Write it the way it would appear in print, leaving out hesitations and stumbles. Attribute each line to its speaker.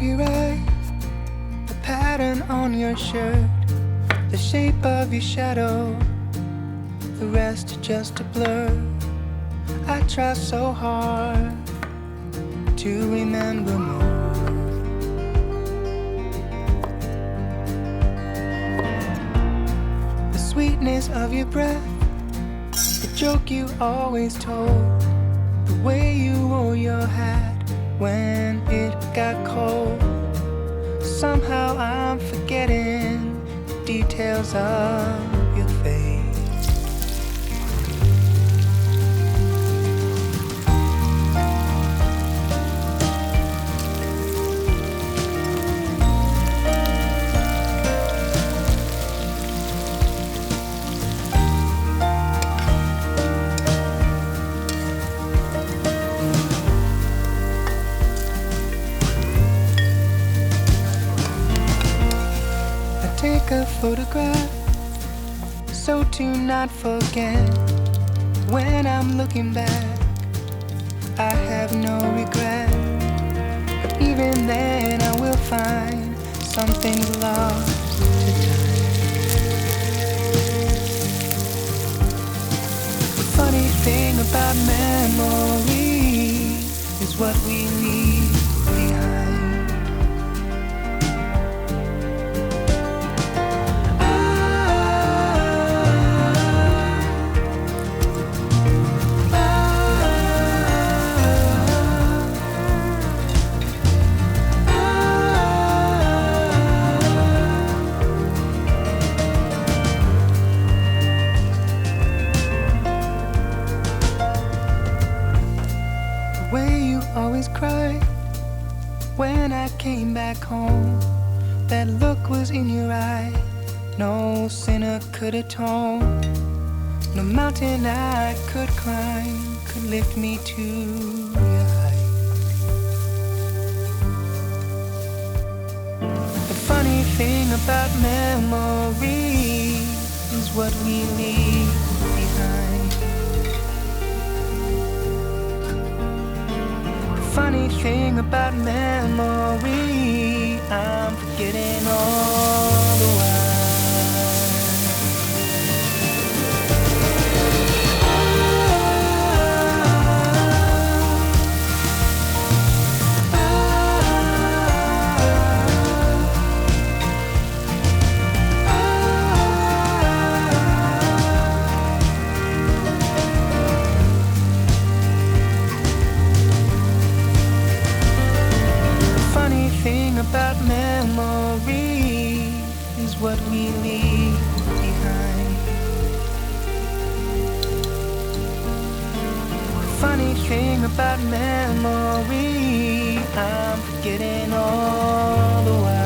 Speaker 1: of your eye, the pattern on your shirt, the shape of your shadow, the rest just a blur. I try so hard to remember more. The sweetness of your breath, the joke you always told, the way you wore your hat when it got cold. Somehow I'm forgetting the details of your face. Take a photograph so to not forget. When I'm looking back, I have no regret. But even then I will find something's lost to time. The funny thing about memory is what we leave behind. Always cried when I came back home. That look was in your eye, no sinner could atone. No mountain I could climb could lift me to your height. The funny thing about memory is what we leave behind. Funny thing about memory, I'm forgetting all the while. About memory is what we leave behind. Funny thing about memory, I'm forgetting all the while.